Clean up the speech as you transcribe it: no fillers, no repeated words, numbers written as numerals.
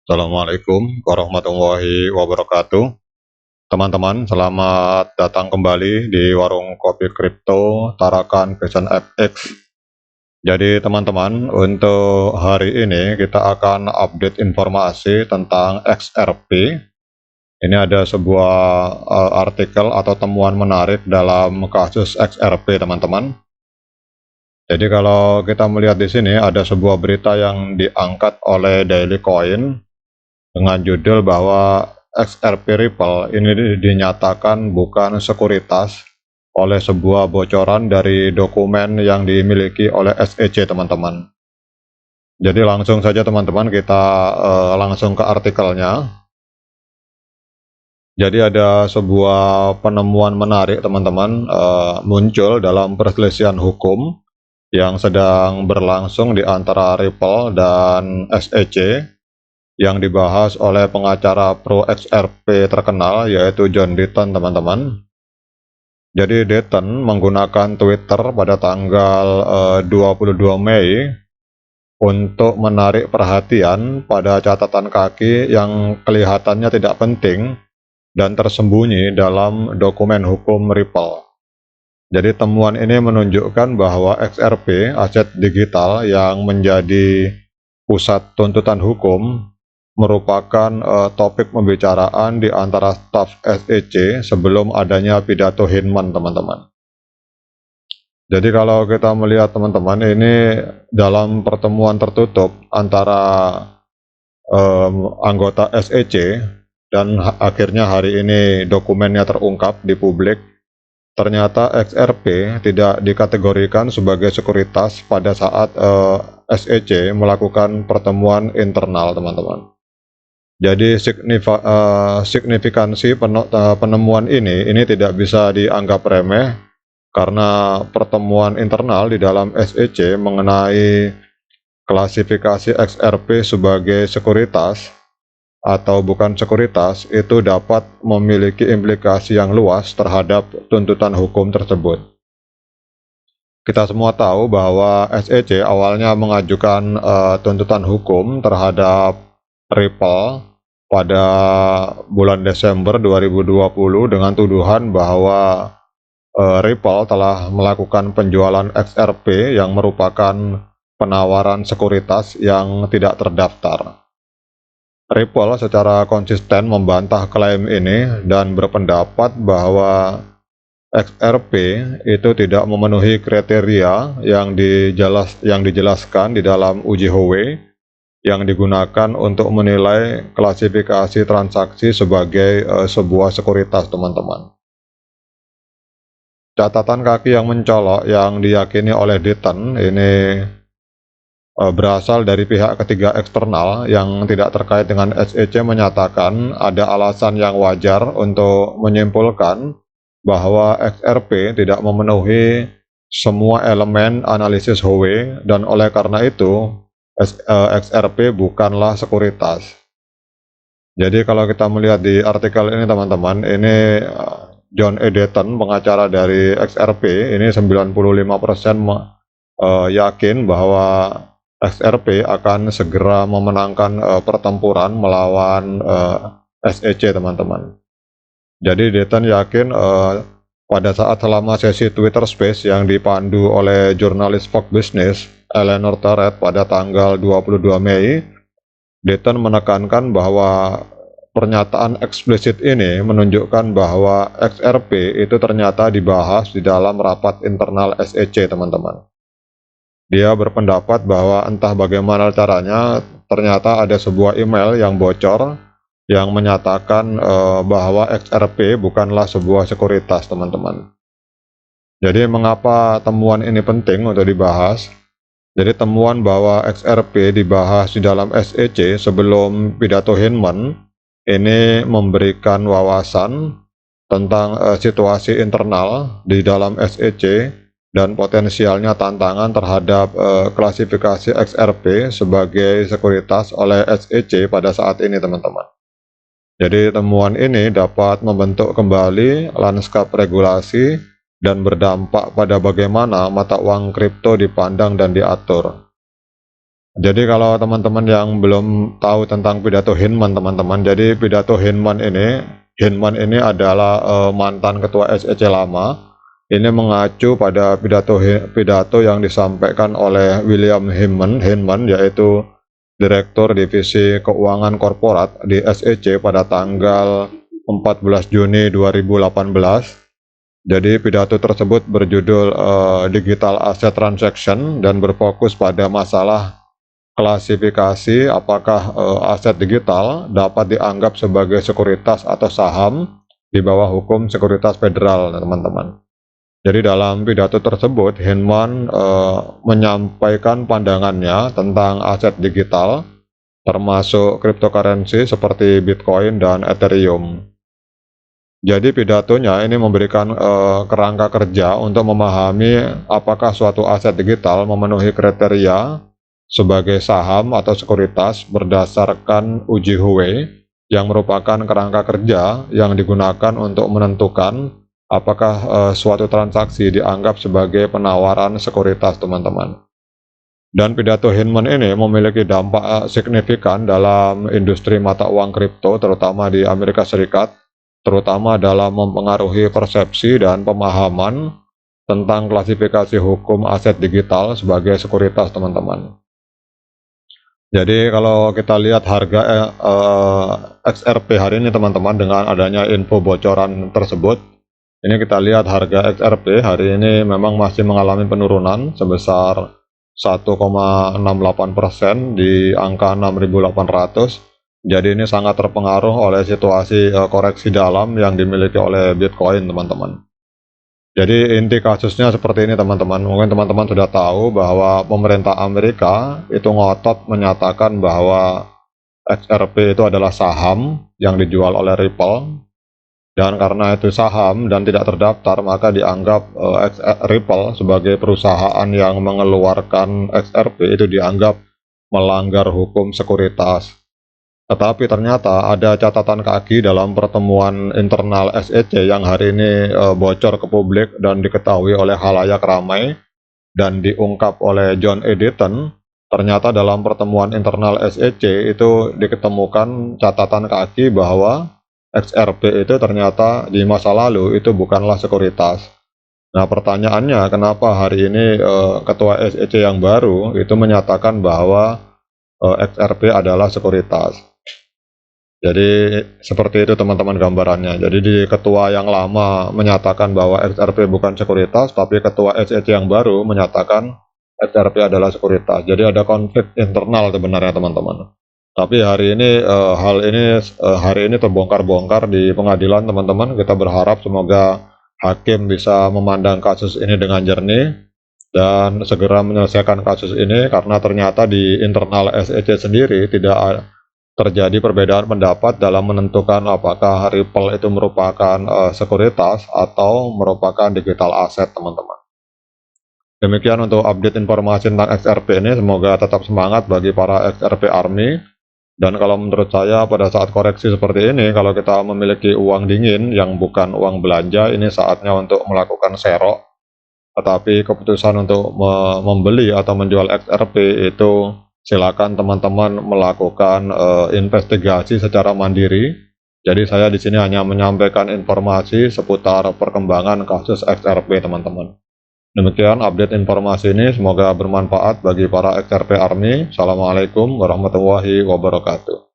Assalamualaikum warahmatullahi wabarakatuh. Teman-teman, selamat datang kembali di warung kopi kripto Tarakan Vision FX. Jadi teman-teman, untuk hari ini kita akan update informasi tentang XRP. Ini ada sebuah artikel atau temuan menarik dalam kasus XRP, teman-teman. Jadi kalau kita melihat di sini ada sebuah berita yang diangkat oleh Daily Coin dengan judul bahwa XRP Ripple ini dinyatakan bukan sekuritas oleh sebuah bocoran dari dokumen yang dimiliki oleh SEC, teman-teman. Jadi langsung saja teman-teman kita langsung ke artikelnya. Jadi ada sebuah penemuan menarik teman-teman muncul dalam perselisihan hukum yang sedang berlangsung di antara Ripple dan SEC yang dibahas oleh pengacara pro XRP terkenal yaitu John Deaton, teman-teman. Jadi Deaton menggunakan Twitter pada tanggal 22 Mei untuk menarik perhatian pada catatan kaki yang kelihatannya tidak penting dan tersembunyi dalam dokumen hukum Ripple. Jadi temuan ini menunjukkan bahwa XRP, aset digital yang menjadi pusat tuntutan hukum, merupakan topik pembicaraan di antara staf SEC sebelum adanya pidato Hinman, teman-teman. Jadi kalau kita melihat teman-teman, ini dalam pertemuan tertutup antara anggota SEC dan akhirnya hari ini dokumennya terungkap di publik. Ternyata XRP tidak dikategorikan sebagai sekuritas pada saat SEC melakukan pertemuan internal, teman-teman. Jadi signifikansi penemuan ini tidak bisa dianggap remeh karena pertemuan internal di dalam SEC mengenai klasifikasi XRP sebagai sekuritas atau bukan sekuritas itu dapat memiliki implikasi yang luas terhadap tuntutan hukum tersebut. Kita semua tahu bahwa SEC awalnya mengajukan tuntutan hukum terhadap Ripple pada bulan Desember 2020 dengan tuduhan bahwa Ripple telah melakukan penjualan XRP yang merupakan penawaran sekuritas yang tidak terdaftar. Ripple secara konsisten membantah klaim ini dan berpendapat bahwa XRP itu tidak memenuhi kriteria yang dijelaskan di dalam uji Howey yang digunakan untuk menilai klasifikasi transaksi sebagai sebuah sekuritas, teman-teman. Catatan kaki yang mencolok yang diyakini oleh Deaton ini berasal dari pihak ketiga eksternal yang tidak terkait dengan SEC menyatakan ada alasan yang wajar untuk menyimpulkan bahwa XRP tidak memenuhi semua elemen analisis Howey dan oleh karena itu XRP bukanlah sekuritas. Jadi kalau kita melihat di artikel ini teman-teman, ini John E. Deaton, pengacara dari XRP, ini 95% yakin bahwa XRP akan segera memenangkan pertempuran melawan SEC, teman-teman. Jadi Deaton yakin pada saat selama sesi Twitter Space yang dipandu oleh jurnalis Fox Business Eleanor Terrett pada tanggal 22 Mei, Deaton menekankan bahwa pernyataan eksplisit ini menunjukkan bahwa XRP itu ternyata dibahas di dalam rapat internal SEC, teman-teman. Dia berpendapat bahwa entah bagaimana caranya, ternyata ada sebuah email yang bocor yang menyatakan bahwa XRP bukanlah sebuah sekuritas, teman-teman. Jadi mengapa temuan ini penting untuk dibahas? Jadi temuan bahwa XRP dibahas di dalam SEC sebelum pidato Hinman ini memberikan wawasan tentang situasi internal di dalam SEC dan potensialnya tantangan terhadap klasifikasi XRP sebagai sekuritas oleh SEC pada saat ini, teman-teman. Jadi temuan ini dapat membentuk kembali lanskap regulasi dan berdampak pada bagaimana mata uang kripto dipandang dan diatur. Jadi kalau teman-teman yang belum tahu tentang pidato Hyneman teman-teman, jadi pidato Hyneman ini adalah mantan ketua SEC lama. Ini mengacu pada pidato yang disampaikan oleh William Hyneman, yaitu Direktur Divisi Keuangan Korporat di SEC pada tanggal 14 Juni 2018. Jadi pidato tersebut berjudul Digital Asset Transaction dan berfokus pada masalah klasifikasi apakah aset digital dapat dianggap sebagai sekuritas atau saham di bawah hukum sekuritas federal, teman-teman. Jadi dalam pidato tersebut, Hyneman menyampaikan pandangannya tentang aset digital, termasuk cryptocurrency seperti Bitcoin dan Ethereum. Jadi pidatonya ini memberikan kerangka kerja untuk memahami apakah suatu aset digital memenuhi kriteria sebagai saham atau sekuritas berdasarkan uji Huey yang merupakan kerangka kerja yang digunakan untuk menentukan apakah suatu transaksi dianggap sebagai penawaran sekuritas, teman-teman. Dan pidato Hyneman ini memiliki dampak signifikan dalam industri mata uang kripto, terutama di Amerika Serikat, terutama dalam mempengaruhi persepsi dan pemahaman tentang klasifikasi hukum aset digital sebagai sekuritas, teman-teman. Jadi kalau kita lihat harga XRP hari ini, teman-teman, dengan adanya info bocoran tersebut, ini kita lihat harga XRP hari ini memang masih mengalami penurunan sebesar 1,68% di angka 6.800. Jadi ini sangat terpengaruh oleh situasi koreksi dalam yang dimiliki oleh Bitcoin, teman-teman. Jadi inti kasusnya seperti ini, teman-teman. Mungkin teman-teman sudah tahu bahwa pemerintah Amerika itu ngotot menyatakan bahwa XRP itu adalah saham yang dijual oleh Ripple. Dan karena itu saham dan tidak terdaftar, maka dianggap Ripple sebagai perusahaan yang mengeluarkan XRP itu dianggap melanggar hukum sekuritas. Tetapi ternyata ada catatan kaki dalam pertemuan internal SEC yang hari ini bocor ke publik dan diketahui oleh khalayak ramai dan diungkap oleh John Edison. Ternyata dalam pertemuan internal SEC itu diketemukan catatan kaki bahwa XRP itu ternyata di masa lalu itu bukanlah sekuritas. Nah, pertanyaannya, kenapa hari ini ketua SEC yang baru itu menyatakan bahwa XRP adalah sekuritas? Jadi seperti itu, teman-teman, gambarannya. Jadi di ketua yang lama menyatakan bahwa XRP bukan sekuritas, tapi ketua SEC yang baru menyatakan XRP adalah sekuritas. Jadi ada konflik internal sebenarnya, teman-teman. Tapi hari ini hari ini terbongkar-bongkar di pengadilan, teman-teman. Kita berharap semoga hakim bisa memandang kasus ini dengan jernih dan segera menyelesaikan kasus ini, karena ternyata di internal SEC sendiri tidak terjadi perbedaan pendapat dalam menentukan apakah Ripple itu merupakan sekuritas atau merupakan digital asset, teman-teman. Demikian untuk update informasi tentang XRP ini. Semoga tetap semangat bagi para XRP Army. Dan kalau menurut saya pada saat koreksi seperti ini, kalau kita memiliki uang dingin yang bukan uang belanja, ini saatnya untuk melakukan serok. Tetapi keputusan untuk membeli atau menjual XRP itu silakan teman-teman melakukan investigasi secara mandiri. Jadi saya di sini hanya menyampaikan informasi seputar perkembangan kasus XRP, teman-teman. Demikian update informasi ini, semoga bermanfaat bagi para XRP Army. Assalamualaikum warahmatullahi wabarakatuh.